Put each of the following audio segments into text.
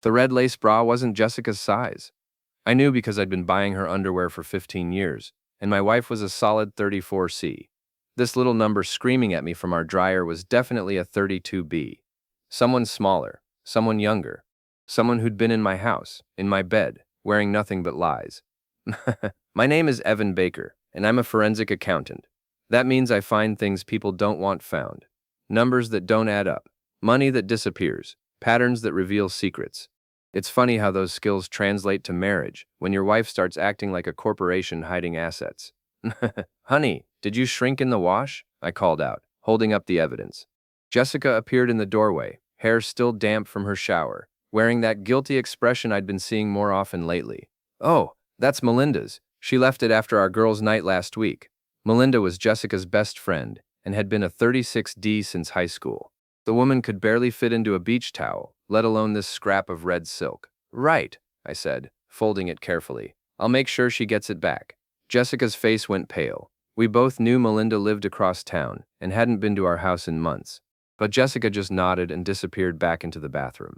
The red lace bra wasn't Jessica's size. I knew because I'd been buying her underwear for 15 years, and my wife was a solid 34C. This little number screaming at me from our dryer was definitely a 32B. Someone smaller, someone younger, someone who'd been in my house, in my bed, wearing nothing but lies. My name is Evan Baker, and I'm a forensic accountant. That means I find things people don't want found. Numbers that don't add up, money that disappears, patterns that reveal secrets. It's funny how those skills translate to marriage when your wife starts acting like a corporation hiding assets. Honey, did you shrink in the wash? I called out, holding up the evidence. Jessica appeared in the doorway, hair still damp from her shower, wearing that guilty expression I'd been seeing more often lately. Oh, that's Melinda's. She left it after our girls' night last week. Melinda was Jessica's best friend and had been a 36D since high school. The woman could barely fit into a beach towel, let alone this scrap of red silk. Right, I said, folding it carefully. I'll make sure she gets it back. Jessica's face went pale. We both knew Melinda lived across town and hadn't been to our house in months. But Jessica just nodded and disappeared back into the bathroom.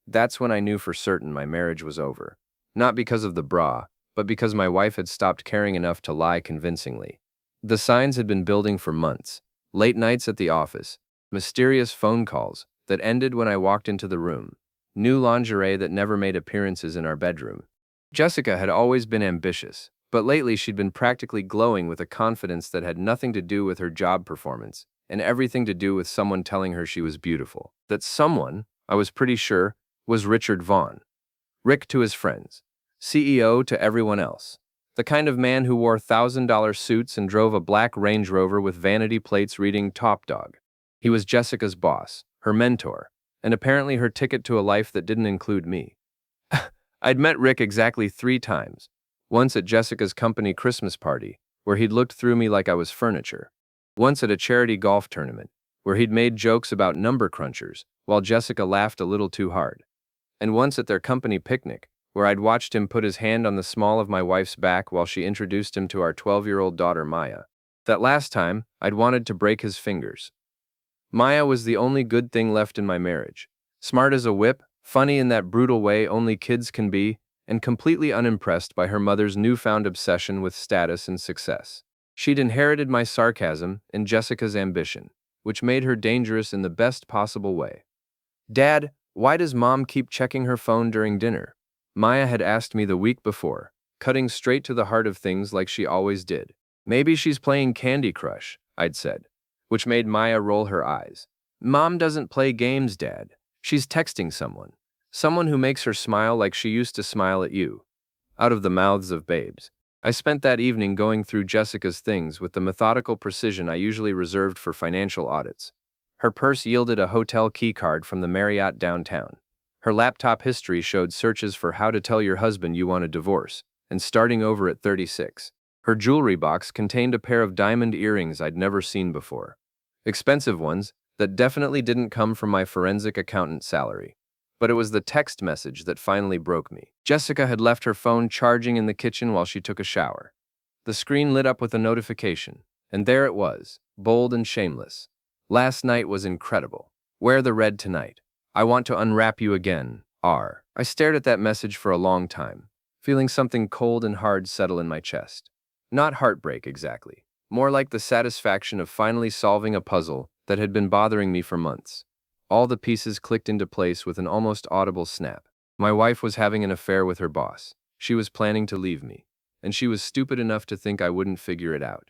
That's when I knew for certain my marriage was over. Not because of the bra, but because my wife had stopped caring enough to lie convincingly. The signs had been building for months. Late nights at the office, mysterious phone calls that ended when I walked into the room, new lingerie that never made appearances in our bedroom. Jessica had always been ambitious, but lately she'd been practically glowing with a confidence that had nothing to do with her job performance and everything to do with someone telling her she was beautiful. That someone, I was pretty sure, was Richard Vaughn. Rick to his friends, CEO to everyone else. The kind of man who wore $1,000 suits and drove a black Range Rover with vanity plates reading Top Dog. He was Jessica's boss, her mentor, and apparently her ticket to a life that didn't include me. I'd met Rick exactly 3 times. Once at Jessica's company Christmas party, where he'd looked through me like I was furniture. Once at a charity golf tournament, where he'd made jokes about number crunchers, while Jessica laughed a little too hard. And once at their company picnic, where I'd watched him put his hand on the small of my wife's back while she introduced him to our 12-year-old daughter Maya. That last time, I'd wanted to break his fingers. Maya was the only good thing left in my marriage. Smart as a whip, funny in that brutal way only kids can be, and completely unimpressed by her mother's newfound obsession with status and success. She'd inherited my sarcasm and Jessica's ambition, which made her dangerous in the best possible way. Dad, why does Mom keep checking her phone during dinner? Maya had asked me the week before, cutting straight to the heart of things like she always did. Maybe she's playing Candy Crush, I'd said, which made Maya roll her eyes. Mom doesn't play games, Dad. She's texting someone. Someone who makes her smile like she used to smile at you. Out of the mouths of babes. I spent that evening going through Jessica's things with the methodical precision I usually reserved for financial audits. Her purse yielded a hotel key card from the Marriott downtown. Her laptop history showed searches for how to tell your husband you want a divorce, and starting over at 36. Her jewelry box contained a pair of diamond earrings I'd never seen before. Expensive ones that definitely didn't come from my forensic accountant salary. But it was the text message that finally broke me. Jessica had left her phone charging in the kitchen while she took a shower. The screen lit up with a notification, and there it was, bold and shameless. Last night was incredible. Wear the red tonight. I want to unwrap you again, R. I stared at that message for a long time, feeling something cold and hard settle in my chest. Not heartbreak exactly, more like the satisfaction of finally solving a puzzle that had been bothering me for months. All the pieces clicked into place with an almost audible snap. My wife was having an affair with her boss. She was planning to leave me, and she was stupid enough to think I wouldn't figure it out.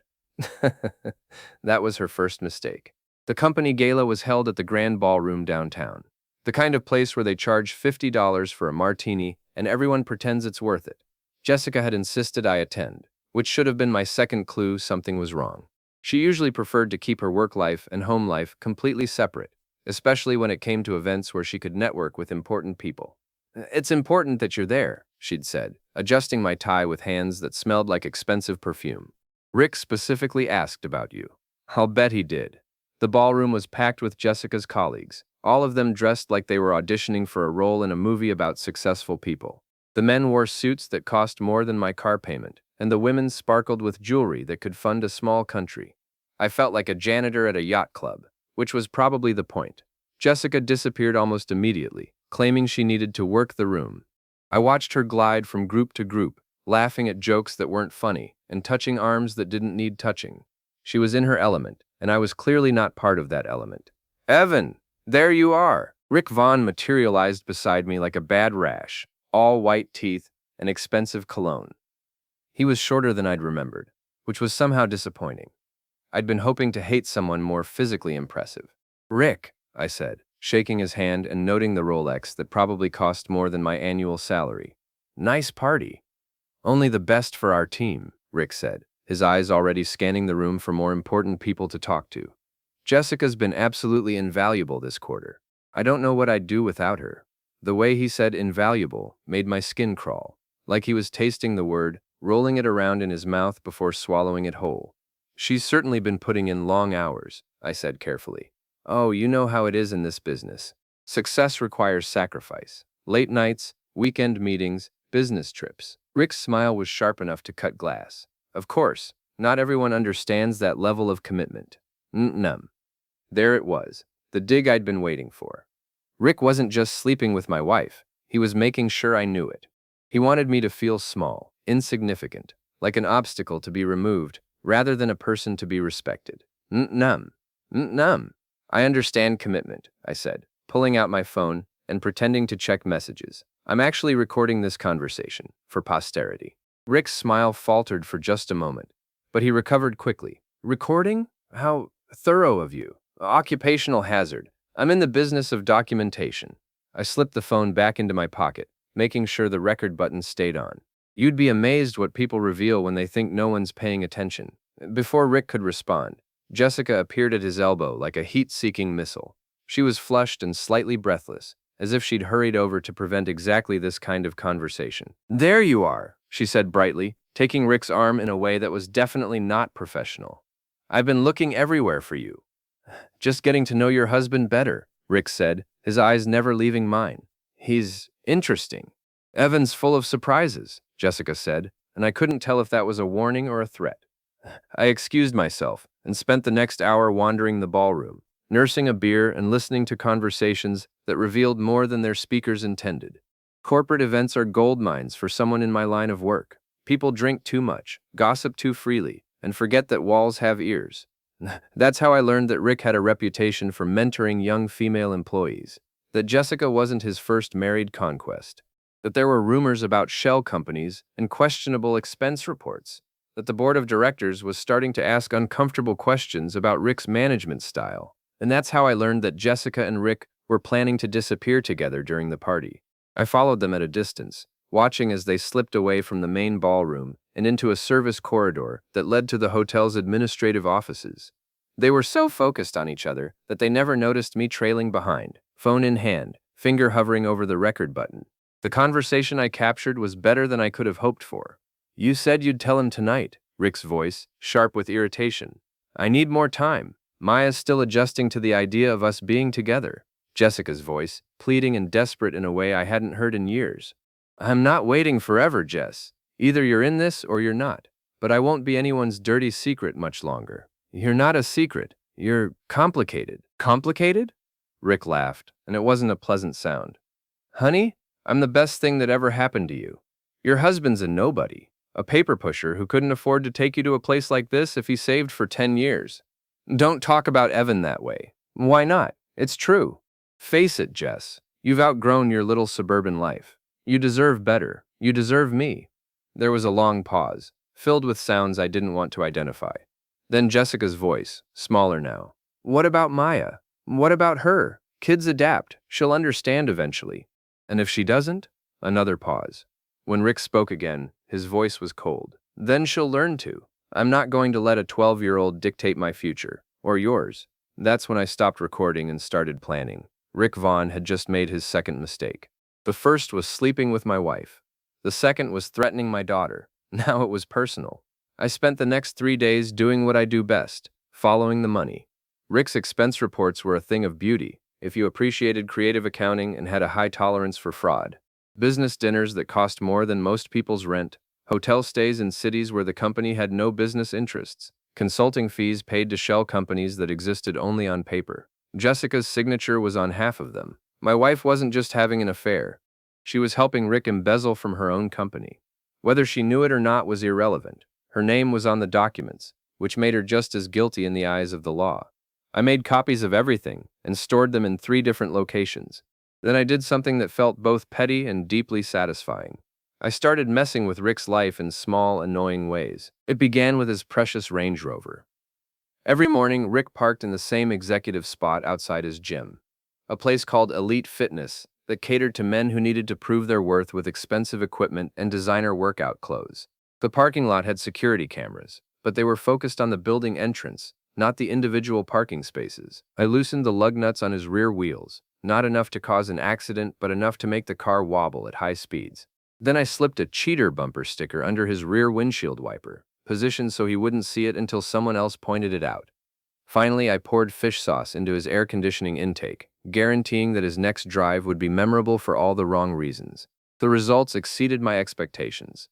That was her first mistake. The company gala was held at the Grand Ballroom downtown, the kind of place where they charge $50 for a martini and everyone pretends it's worth it. Jessica had insisted I attend, which should have been my second clue something was wrong. She usually preferred to keep her work life and home life completely separate, especially when it came to events where she could network with important people. It's important that you're there, she'd said, adjusting my tie with hands that smelled like expensive perfume. Rick specifically asked about you. I'll bet he did. The ballroom was packed with Jessica's colleagues, all of them dressed like they were auditioning for a role in a movie about successful people. The men wore suits that cost more than my car payment, and the women sparkled with jewelry that could fund a small country. I felt like a janitor at a yacht club, which was probably the point. Jessica disappeared almost immediately, claiming she needed to work the room. I watched her glide from group to group, laughing at jokes that weren't funny and touching arms that didn't need touching. She was in her element, and I was clearly not part of that element. "Evan, there you are!" Rick Vaughn materialized beside me like a bad rash, all white teeth and expensive cologne. He was shorter than I'd remembered, which was somehow disappointing. I'd been hoping to hate someone more physically impressive. "Rick," I said, shaking his hand and noting the Rolex that probably cost more than my annual salary. "Nice party." "Only the best for our team," Rick said, his eyes already scanning the room for more important people to talk to. "Jessica's been absolutely invaluable this quarter. I don't know what I'd do without her." The way he said invaluable made my skin crawl, like he was tasting the word, rolling it around in his mouth before swallowing it whole. "She's certainly been putting in long hours," I said carefully. "Oh, you know how it is in this business. Success requires sacrifice. Late nights, weekend meetings, business trips." Rick's smile was sharp enough to cut glass. "Of course, not everyone understands that level of commitment." Num. There it was, the dig I'd been waiting for. Rick wasn't just sleeping with my wife, he was making sure I knew it. He wanted me to feel small, insignificant, like an obstacle to be removed, rather than a person to be respected. Num. I understand commitment, I said, pulling out my phone and pretending to check messages. "I'm actually recording this conversation, for posterity." Rick's smile faltered for just a moment, but he recovered quickly. "Recording? How thorough of you. Occupational hazard. I'm in the business of documentation." I slipped the phone back into my pocket, making sure the record button stayed on. "You'd be amazed what people reveal when they think no one's paying attention." Before Rick could respond, Jessica appeared at his elbow like a heat-seeking missile. She was flushed and slightly breathless, as if she'd hurried over to prevent exactly this kind of conversation. "There you are," she said brightly, taking Rick's arm in a way that was definitely not professional. "I've been looking everywhere for you." "Just getting to know your husband better," Rick said, his eyes never leaving mine. "He's interesting." "Evan's full of surprises," Jessica said, and I couldn't tell if that was a warning or a threat. I excused myself and spent the next hour wandering the ballroom, nursing a beer and listening to conversations that revealed more than their speakers intended. Corporate events are gold mines for someone in my line of work. People drink too much, gossip too freely, and forget that walls have ears. That's how I learned that Rick had a reputation for mentoring young female employees, that Jessica wasn't his first married conquest, that there were rumors about shell companies and questionable expense reports, that the board of directors was starting to ask uncomfortable questions about Rick's management style. And that's how I learned that Jessica and Rick were planning to disappear together during the party. I followed them at a distance, watching as they slipped away from the main ballroom and into a service corridor that led to the hotel's administrative offices. They were so focused on each other that they never noticed me trailing behind, phone in hand, finger hovering over the record button. The conversation I captured was better than I could have hoped for. "You said you'd tell him tonight," Rick's voice, sharp with irritation. "I need more time. Maya's still adjusting to the idea of us being together." Jessica's voice, pleading and desperate in a way I hadn't heard in years. "I'm not waiting forever, Jess. Either you're in this or you're not. But I won't be anyone's dirty secret much longer." "You're not a secret. You're complicated." "Complicated?" Rick laughed, and it wasn't a pleasant sound. "Honey, I'm the best thing that ever happened to you. Your husband's a nobody, a paper pusher who couldn't afford to take you to a place like this if he saved for 10 years. Don't talk about Evan that way." "Why not? It's true." "Face it, Jess. You've outgrown your little suburban life. You deserve better. You deserve me." There was a long pause, filled with sounds I didn't want to identify. Then Jessica's voice, smaller now. "What about Maya? What about her? Kids adapt. She'll understand eventually." "And if she doesn't?" Another pause. When Rick spoke again, his voice was cold. "Then she'll learn to. I'm not going to let a 12-year-old dictate my future, or yours." That's when I stopped recording and started planning. Rick Vaughn had just made his second mistake. The first was sleeping with my wife. The second was threatening my daughter. Now it was personal. I spent the next 3 days doing what I do best, following the money. Rick's expense reports were a thing of beauty, if you appreciated creative accounting and had a high tolerance for fraud. Business dinners that cost more than most people's rent, hotel stays in cities where the company had no business interests, consulting fees paid to shell companies that existed only on paper. Jessica's signature was on half of them. My wife wasn't just having an affair. She was helping Rick embezzle from her own company. Whether she knew it or not was irrelevant. Her name was on the documents, which made her just as guilty in the eyes of the law. I made copies of everything and stored them in 3 different locations. Then I did something that felt both petty and deeply satisfying. I started messing with Rick's life in small, annoying ways. It began with his precious Range Rover. Every morning, Rick parked in the same executive spot outside his gym, a place called Elite Fitness that catered to men who needed to prove their worth with expensive equipment and designer workout clothes. The parking lot had security cameras, but they were focused on the building entrance, not the individual parking spaces. I loosened the lug nuts on his rear wheels, not enough to cause an accident, but enough to make the car wobble at high speeds. Then I slipped a cheater bumper sticker under his rear windshield wiper, positioned so he wouldn't see it until someone else pointed it out. Finally, I poured fish sauce into his air conditioning intake, guaranteeing that his next drive would be memorable for all the wrong reasons. The results exceeded my expectations.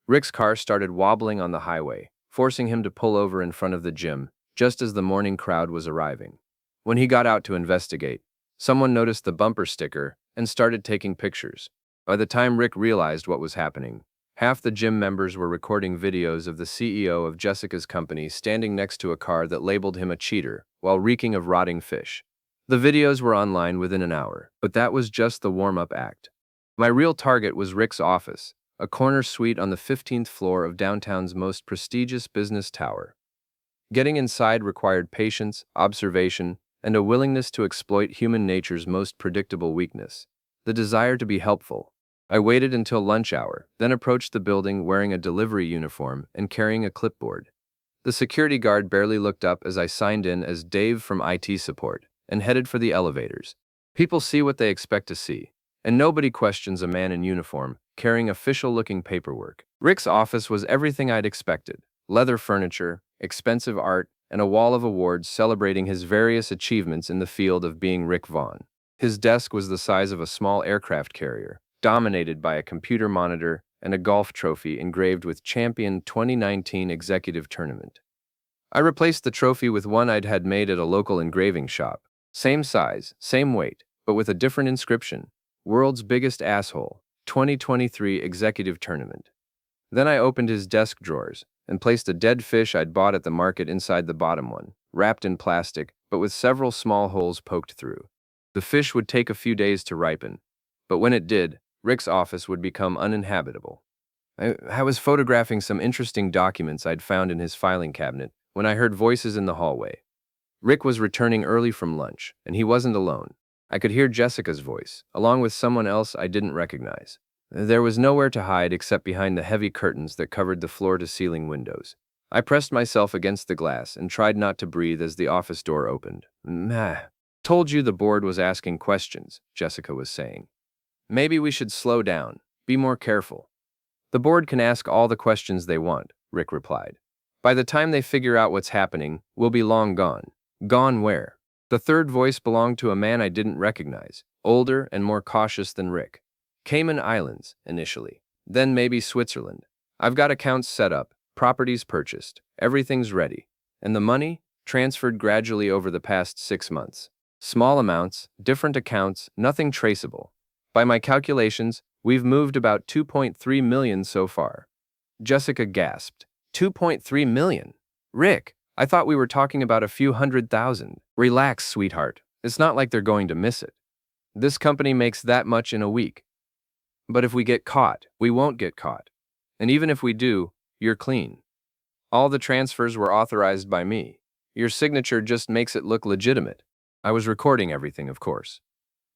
Rick's car started wobbling on the highway, forcing him to pull over in front of the gym, just as the morning crowd was arriving. When he got out to investigate, someone noticed the bumper sticker and started taking pictures. By the time Rick realized what was happening, half the gym members were recording videos of the CEO of Jessica's company standing next to a car that labeled him a cheater while reeking of rotting fish. The videos were online within an hour, but that was just the warm-up act. My real target was Rick's office, a corner suite on the 15th floor of downtown's most prestigious business tower. Getting inside required patience, observation, and a willingness to exploit human nature's most predictable weakness, the desire to be helpful. I waited until lunch hour, then approached the building wearing a delivery uniform and carrying a clipboard. The security guard barely looked up as I signed in as Dave from IT support and headed for the elevators. People see what they expect to see, and nobody questions a man in uniform carrying official-looking paperwork. Rick's office was everything I'd expected: leather furniture, expensive art, and a wall of awards celebrating his various achievements in the field of being Rick Vaughn. His desk was the size of a small aircraft carrier, dominated by a computer monitor and a golf trophy engraved with Champion 2019 Executive Tournament. I replaced the trophy with one I'd had made at a local engraving shop. Same size, same weight, but with a different inscription: World's Biggest Asshole, 2023 Executive Tournament. Then I opened his desk drawers and placed a dead fish I'd bought at the market inside the bottom one, wrapped in plastic, but with several small holes poked through. The fish would take a few days to ripen, but when it did, Rick's office would become uninhabitable. I was photographing some interesting documents I'd found in his filing cabinet when I heard voices in the hallway. Rick was returning early from lunch, and he wasn't alone. I could hear Jessica's voice, along with someone else I didn't recognize. There was nowhere to hide except behind the heavy curtains that covered the floor-to-ceiling windows. I pressed myself against the glass and tried not to breathe as the office door opened. Told you the board was asking questions, Jessica was saying. Maybe we should slow down, be more careful. The board can ask all the questions they want, Rick replied. By the time they figure out what's happening, we'll be long gone. Gone where? The third voice belonged to a man I didn't recognize, older and more cautious than Rick. Cayman Islands, initially. Then maybe Switzerland. I've got accounts set up, properties purchased, everything's ready. And the money? Transferred gradually over the past 6 months. Small amounts, different accounts, nothing traceable. By my calculations, we've moved about 2.3 million so far. Jessica gasped. 2.3 million? Rick, I thought we were talking about a few 100,000. Relax, sweetheart. It's not like they're going to miss it. This company makes that much in a week. But if we get caught, we won't get caught. And even if we do, you're clean. All the transfers were authorized by me. Your signature just makes it look legitimate. I was recording everything, of course.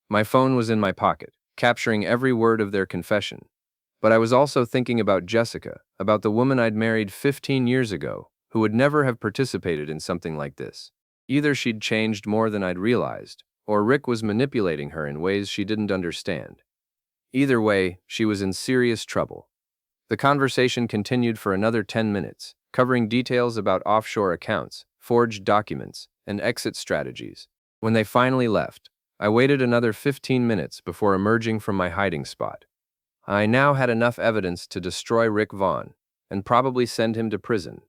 My phone was in my pocket, capturing every word of their confession. But I was also thinking about Jessica, about the woman I'd married 15 years ago, who would never have participated in something like this. Either she'd changed more than I'd realized, or Rick was manipulating her in ways she didn't understand. Either way, she was in serious trouble. The conversation continued for another 10 minutes, covering details about offshore accounts, forged documents, and exit strategies. When they finally left, I waited another 15 minutes before emerging from my hiding spot. I now had enough evidence to destroy Rick Vaughn and probably send him to prison.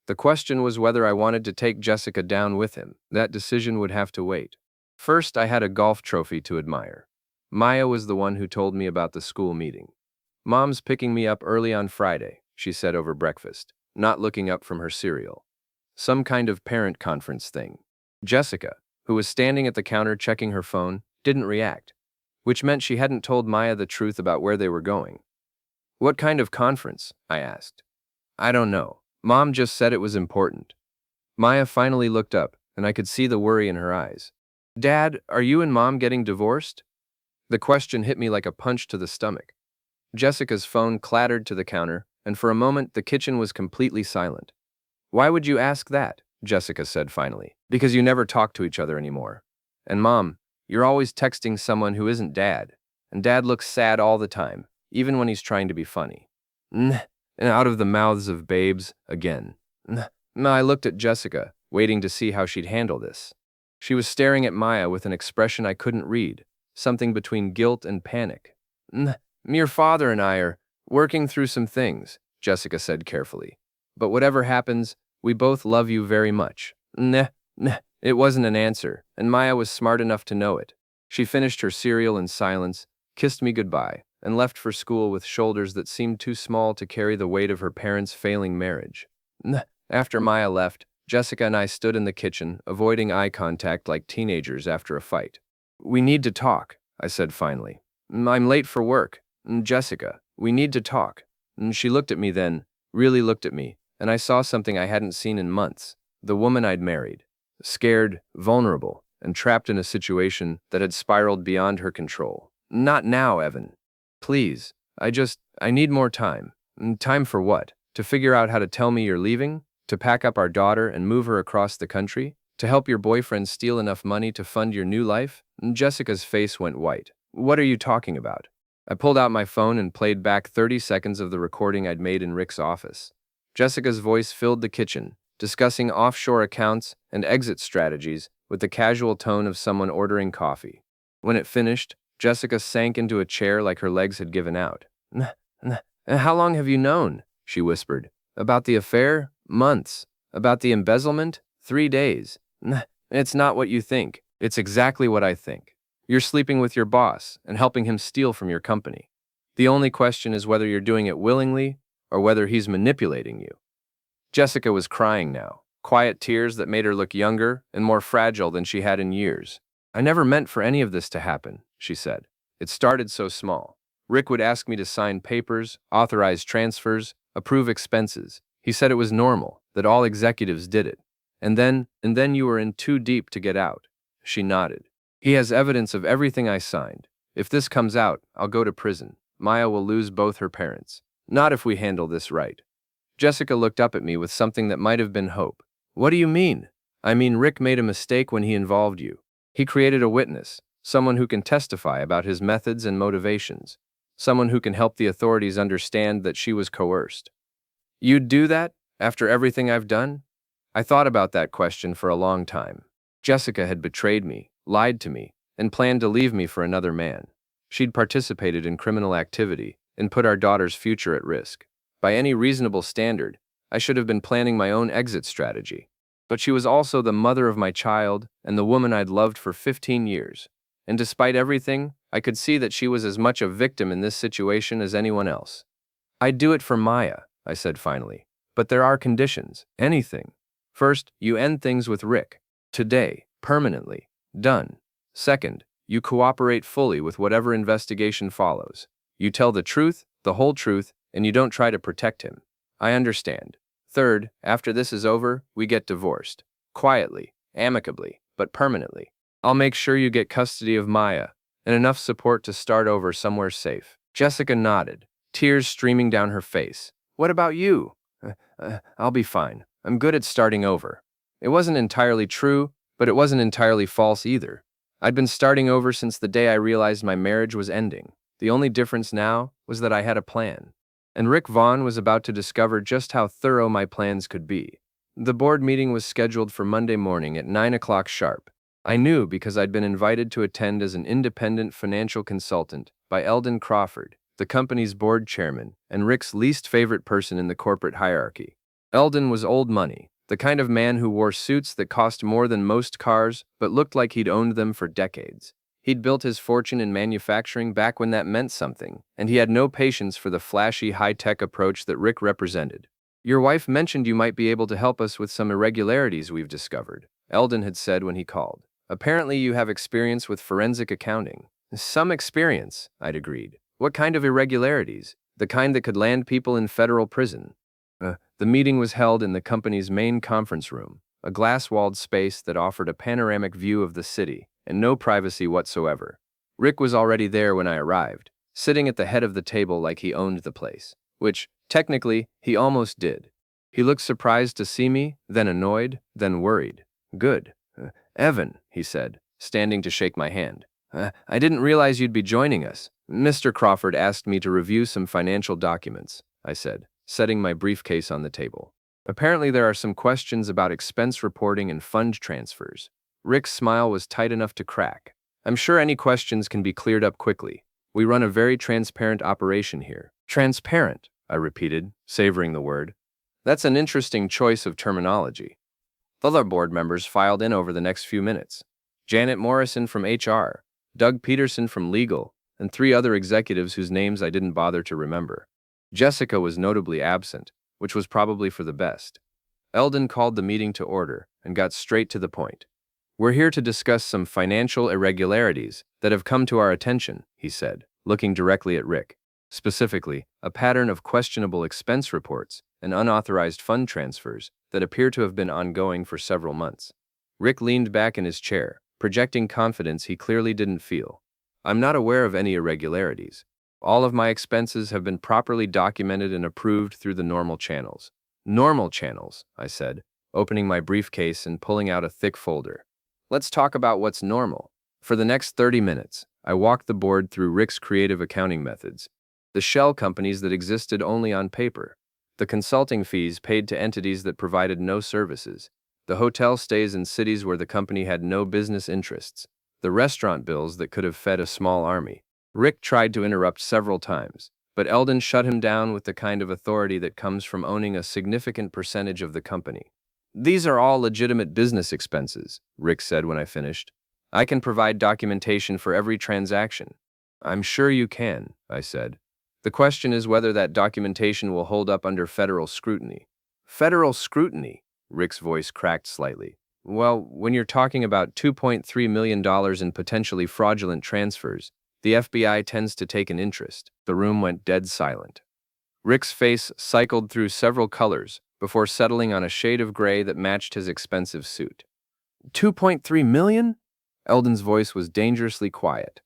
The question was whether I wanted to take Jessica down with him. That decision would have to wait. First, I had a golf trophy to admire. Maya was the one who told me about the school meeting. Mom's picking me up early on Friday, she said over breakfast, not looking up from her cereal. Some kind of parent conference thing. Jessica, who was standing at the counter checking her phone, didn't react, which meant she hadn't told Maya the truth about where they were going. What kind of conference? I asked. I don't know. Mom just said it was important. Maya finally looked up, and I could see the worry in her eyes. Dad, are you and Mom getting divorced? The question hit me like a punch to the stomach. Jessica's phone clattered to the counter, and for a moment the kitchen was completely silent. Why would you ask that? Jessica said finally. Because you never talk to each other anymore. And Mom, you're always texting someone who isn't Dad. And Dad looks sad all the time, even when he's trying to be funny. And out of the mouths of babes, again. I looked at Jessica, waiting to see how she'd handle this. She was staring at Maya with an expression I couldn't read, something between guilt and panic. Your father and I are working through some things, Jessica said carefully. But whatever happens, we both love you very much. It wasn't an answer, and Maya was smart enough to know it. She finished her cereal in silence, kissed me goodbye, and left for school with shoulders that seemed too small to carry the weight of her parents' failing marriage. After Maya left, Jessica and I stood in the kitchen, avoiding eye contact like teenagers after a fight. We need to talk, I said finally. I'm late for work. Jessica, we need to talk. She looked at me then, really looked at me, and I saw something I hadn't seen in months. The woman I'd married. Scared, vulnerable, and trapped in a situation that had spiraled beyond her control. Not now, Evan. Please, I need more time. Time for what? To figure out how to tell me you're leaving? To pack up our daughter and move her across the country? To help your boyfriend steal enough money to fund your new life? Jessica's face went white. What are you talking about? I pulled out my phone and played back 30 seconds of the recording I'd made in Rick's office. Jessica's voice filled the kitchen, discussing offshore accounts and exit strategies with the casual tone of someone ordering coffee. When it finished, Jessica sank into a chair like her legs had given out. How long have you known? She whispered. About the affair? Months. About the embezzlement? 3 days. It's not what you think. It's exactly what I think. You're sleeping with your boss and helping him steal from your company. The only question is whether you're doing it willingly or whether he's manipulating you. Jessica was crying now, quiet tears that made her look younger and more fragile than she had in years. I never meant for any of this to happen, she said. It started so small. Rick would ask me to sign papers, authorize transfers, approve expenses. He said it was normal, that all executives did it. And then you were in too deep to get out. She nodded. He has evidence of everything I signed. If this comes out, I'll go to prison. Maya will lose both her parents. Not if we handle this right. Jessica looked up at me with something that might have been hope. What do you mean? I mean, Rick made a mistake when he involved you. He created a witness, someone who can testify about his methods and motivations, someone who can help the authorities understand that she was coerced. You'd do that after everything I've done? I thought about that question for a long time. Jessica had betrayed me, lied to me, and planned to leave me for another man. She'd participated in criminal activity and put our daughter's future at risk. By any reasonable standard, I should have been planning my own exit strategy. But she was also the mother of my child and the woman I'd loved for 15 years. And despite everything, I could see that she was as much a victim in this situation as anyone else. I'd do it for Maya, I said finally. But there are conditions. Anything. First, you end things with Rick. Today, permanently. Done. Second, you cooperate fully with whatever investigation follows. You tell the truth, the whole truth, and you don't try to protect him. I understand. Third, after this is over, we get divorced. Quietly, amicably, but permanently. I'll make sure you get custody of Maya and enough support to start over somewhere safe. Jessica nodded, tears streaming down her face. What about you? I'll be fine. I'm good at starting over. It wasn't entirely true, but it wasn't entirely false either. I'd been starting over since the day I realized my marriage was ending. The only difference now was that I had a plan. And Rick Vaughn was about to discover just how thorough my plans could be. The board meeting was scheduled for Monday morning at 9 o'clock sharp. I knew because I'd been invited to attend as an independent financial consultant by Eldon Crawford, the company's board chairman and Rick's least favorite person in the corporate hierarchy. Eldon was old money, The kind of man who wore suits that cost more than most cars, but looked like he'd owned them for decades. He'd built his fortune in manufacturing back when that meant something, and he had no patience for the flashy, high-tech approach that Rick represented. "Your wife mentioned you might be able to help us with some irregularities we've discovered," Eldon had said when he called. "Apparently you have experience with forensic accounting." "Some experience," I'd agreed. "What kind of irregularities? The kind that could land people in federal prison?" The meeting was held in the company's main conference room, a glass-walled space that offered a panoramic view of the city and no privacy whatsoever. Rick was already there when I arrived, sitting at the head of the table like he owned the place, which, technically, he almost did. He looked surprised to see me, then annoyed, then worried. "Good. Evan," he said, standing to shake my hand. "I didn't realize you'd be joining us. Mr. Crawford asked me to review some financial documents," I said, setting my briefcase on the table. "Apparently there are some questions about expense reporting and fund transfers." Rick's smile was tight enough to crack. "I'm sure any questions can be cleared up quickly. We run a very transparent operation here." "Transparent," I repeated, savoring the word. "That's an interesting choice of terminology." Other board members filed in over the next few minutes. Janet Morrison from HR, Doug Peterson from Legal, and 3 other executives whose names I didn't bother to remember. Jessica was notably absent, which was probably for the best. Eldon called the meeting to order and got straight to the point. "We're here to discuss some financial irregularities that have come to our attention," he said, looking directly at Rick. "Specifically, a pattern of questionable expense reports and unauthorized fund transfers that appear to have been ongoing for several months." Rick leaned back in his chair, projecting confidence he clearly didn't feel. "I'm not aware of any irregularities. All of my expenses have been properly documented and approved through the normal channels." "Normal channels," I said, opening my briefcase and pulling out a thick folder. "Let's talk about what's normal." For the next 30 minutes, I walked the board through Rick's creative accounting methods, the shell companies that existed only on paper, the consulting fees paid to entities that provided no services, the hotel stays in cities where the company had no business interests, the restaurant bills that could have fed a small army. Rick tried to interrupt several times, but Eldon shut him down with the kind of authority that comes from owning a significant percentage of the company. "These are all legitimate business expenses," Rick said when I finished. "I can provide documentation for every transaction." "I'm sure you can," I said. "The question is whether that documentation will hold up under federal scrutiny." "Federal scrutiny?" Rick's voice cracked slightly. "Well, when you're talking about $2.3 million in potentially fraudulent transfers, the FBI tends to take an interest." The room went dead silent. Rick's face cycled through several colors before settling on a shade of gray that matched his expensive suit. "2.3 million?" Eldon's voice was dangerously quiet.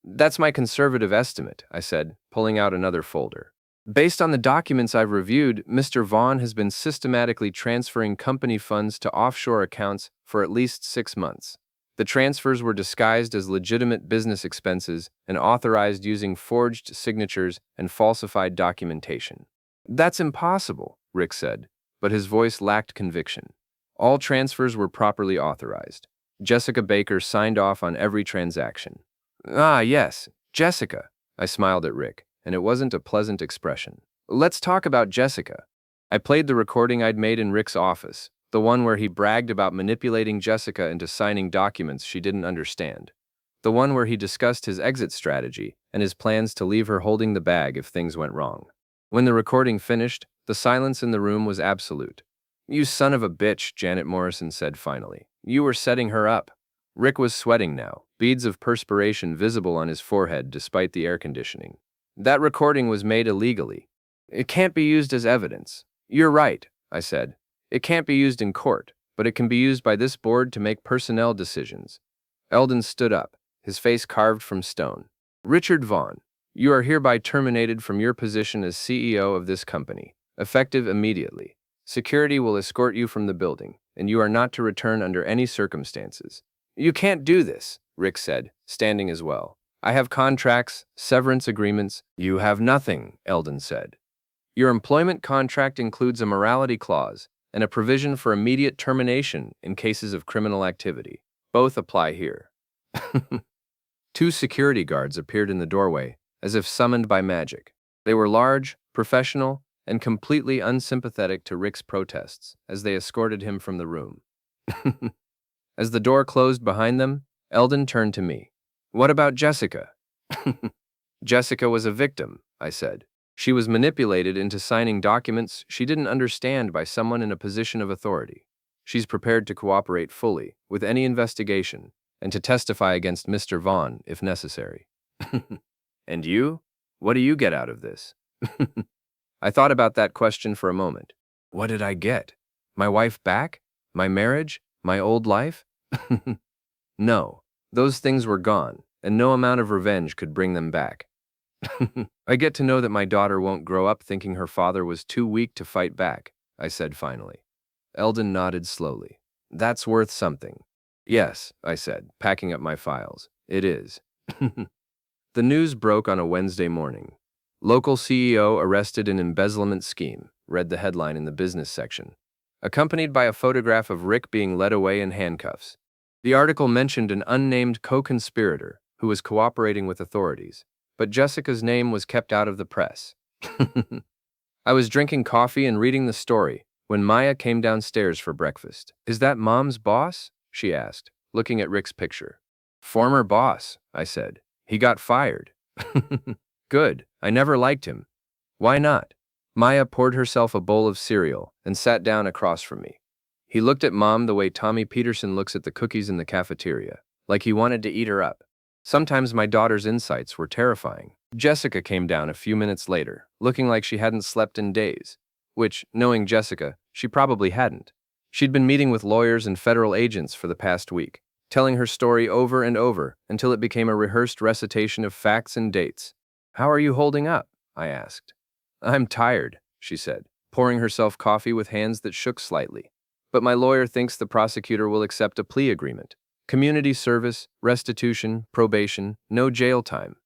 "That's my conservative estimate," I said, pulling out another folder. "Based on the documents I've reviewed, Mr. Vaughn has been systematically transferring company funds to offshore accounts for at least 6 months. The transfers were disguised as legitimate business expenses and authorized using forged signatures and falsified documentation." "That's impossible," Rick said, but his voice lacked conviction. "All transfers were properly authorized. Jessica Baker signed off on every transaction." "Ah, yes, Jessica," I smiled at Rick, and it wasn't a pleasant expression. "Let's talk about Jessica." I played the recording I'd made in Rick's office, the one where he bragged about manipulating Jessica into signing documents she didn't understand. The one where he discussed his exit strategy and his plans to leave her holding the bag if things went wrong. When the recording finished, the silence in the room was absolute. "You son of a bitch," Janet Morrison said finally. "You were setting her up." Rick was sweating now, beads of perspiration visible on his forehead despite the air conditioning. "That recording was made illegally. It can't be used as evidence." "You're right," I said. "It can't be used in court, but it can be used by this board to make personnel decisions." Eldon stood up, his face carved from stone. "Richard Vaughn, you are hereby terminated from your position as CEO of this company, effective immediately. Security will escort you from the building, and you are not to return under any circumstances." "You can't do this," Rick said, standing as well. "I have contracts, severance agreements." "You have nothing," Eldon said. "Your employment contract includes a morality clause and a provision for immediate termination in cases of criminal activity. Both apply here." 2 security guards appeared in the doorway, as if summoned by magic. They were large, professional, and completely unsympathetic to Rick's protests as they escorted him from the room. As the door closed behind them, Eldon turned to me. "What about Jessica?" "Jessica was a victim," I said. "She was manipulated into signing documents she didn't understand by someone in a position of authority. She's prepared to cooperate fully with any investigation and to testify against Mr. Vaughn if necessary." "And you? What do you get out of this?" I thought about that question for a moment. What did I get? My wife back? My marriage? My old life? No, those things were gone, and no amount of revenge could bring them back. "I get to know that my daughter won't grow up thinking her father was too weak to fight back," I said finally. Eldon nodded slowly. "That's worth something." "Yes," I said, packing up my files. "It is." The news broke on a Wednesday morning. "Local CEO arrested in embezzlement scheme," read the headline in the business section, accompanied by a photograph of Rick being led away in handcuffs. The article mentioned an unnamed co-conspirator who was cooperating with authorities, but Jessica's name was kept out of the press. I was drinking coffee and reading the story when Maya came downstairs for breakfast. "Is that Mom's boss?" she asked, looking at Rick's picture. "Former boss," I said. "He got fired." "Good. I never liked him." "Why not?" Maya poured herself a bowl of cereal and sat down across from me. "He looked at Mom the way Tommy Peterson looks at the cookies in the cafeteria, like he wanted to eat her up. Sometimes my daughter's insights were terrifying." Jessica came down a few minutes later, looking like she hadn't slept in days, which, knowing Jessica, she probably hadn't. She'd been meeting with lawyers and federal agents for the past week, telling her story over and over until it became a rehearsed recitation of facts and dates. "How are you holding up?" I asked. "I'm tired," she said, pouring herself coffee with hands that shook slightly. "But my lawyer thinks the prosecutor will accept a plea agreement. Community service, restitution, probation, no jail time."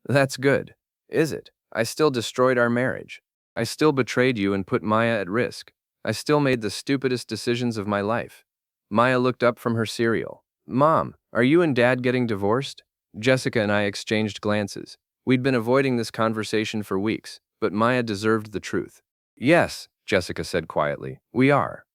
"That's good." "Is it? I still destroyed our marriage. I still betrayed you and put Maya at risk. I still made the stupidest decisions of my life." Maya looked up from her cereal. "Mom, are you and Dad getting divorced?" Jessica and I exchanged glances. We'd been avoiding this conversation for weeks, but Maya deserved the truth. "Yes," Jessica said quietly, "we are."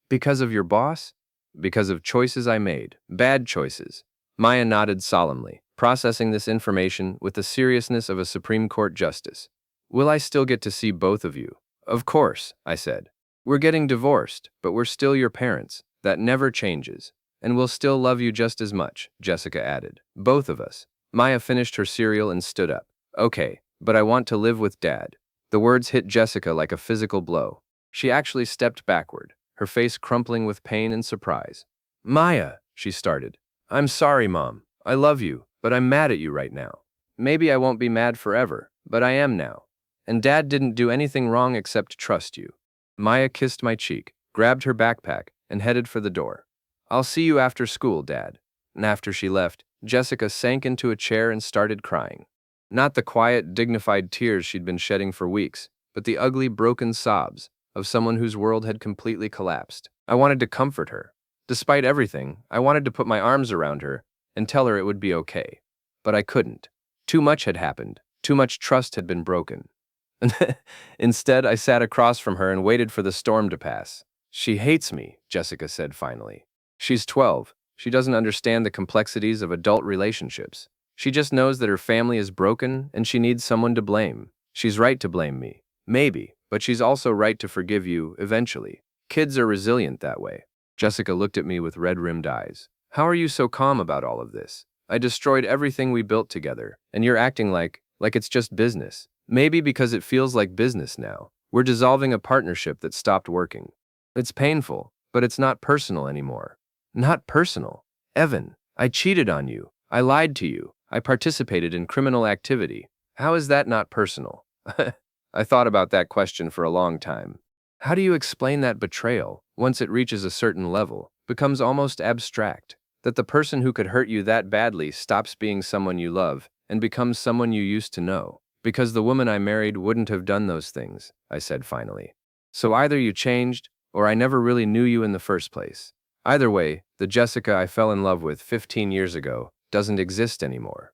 "Because of your boss?" "Because of choices I made. Bad choices." Maya nodded solemnly, processing this information with the seriousness of a Supreme Court justice. "Will I still get to see both of you?" "Of course," I said. "We're getting divorced, but we're still your parents. That never changes. And we'll still love you just as much," Jessica added. "Both of us." Maya finished her cereal and stood up. "Okay, but I want to live with Dad." The words hit Jessica like a physical blow. She actually stepped backward, her face crumpling with pain and surprise. "Maya," she started. "I'm sorry, Mom. I love you, but I'm mad at you right now. Maybe I won't be mad forever, but I am now. And Dad didn't do anything wrong except trust you." Maya kissed my cheek, grabbed her backpack, and headed for the door. "I'll see you after school, Dad." And after she left, Jessica sank into a chair and started crying. Not the quiet, dignified tears she'd been shedding for weeks, but the ugly, broken sobs of someone whose world had completely collapsed. I wanted to comfort her. Despite everything, I wanted to put my arms around her and tell her it would be okay. But I couldn't. Too much had happened. Too much trust had been broken. Instead, I sat across from her and waited for the storm to pass. "She hates me," Jessica said finally. "She's 12. She doesn't understand the complexities of adult relationships. She just knows that her family is broken and she needs someone to blame. She's right to blame me. Maybe, but she's also right to forgive you eventually. Kids are resilient that way." Jessica looked at me with red-rimmed eyes. "How are you so calm about all of this? I destroyed everything we built together, and you're acting like it's just business." "Maybe because it feels like business now. We're dissolving a partnership that stopped working. It's painful, but it's not personal anymore." "Not personal? Evan, I cheated on you. I lied to you. I participated in criminal activity. How is that not personal?" I thought about that question for a long time. How do you explain that betrayal, once it reaches a certain level, becomes almost abstract? That the person who could hurt you that badly stops being someone you love and becomes someone you used to know. "Because the woman I married wouldn't have done those things," I said finally. "So either you changed, or I never really knew you in the first place. Either way, the Jessica I fell in love with 15 years ago doesn't exist anymore."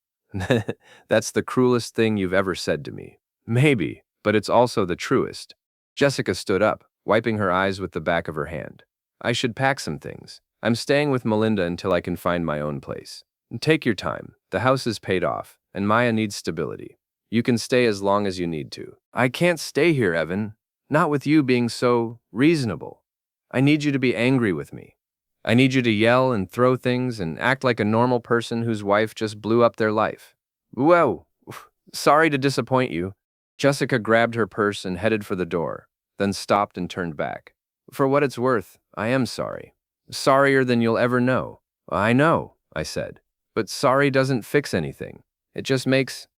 "That's the cruelest thing you've ever said to me." "Maybe, but it's also the truest." Jessica stood up, wiping her eyes with the back of her hand. I should pack some things. I'm staying with Melinda until I can find my own place. Take your time. The house is paid off, and Maya needs stability. You can stay as long as you need to. I can't stay here, Evan. Not with you being so reasonable. I need you to be angry with me. I need you to yell and throw things and act like a normal person whose wife just blew up their life. Whoa, sorry to disappoint you. Jessica grabbed her purse and headed for the door, then stopped and turned back. For what it's worth, I am sorry. Sorrier than you'll ever know. I know, I said. But sorry doesn't fix anything. It just makes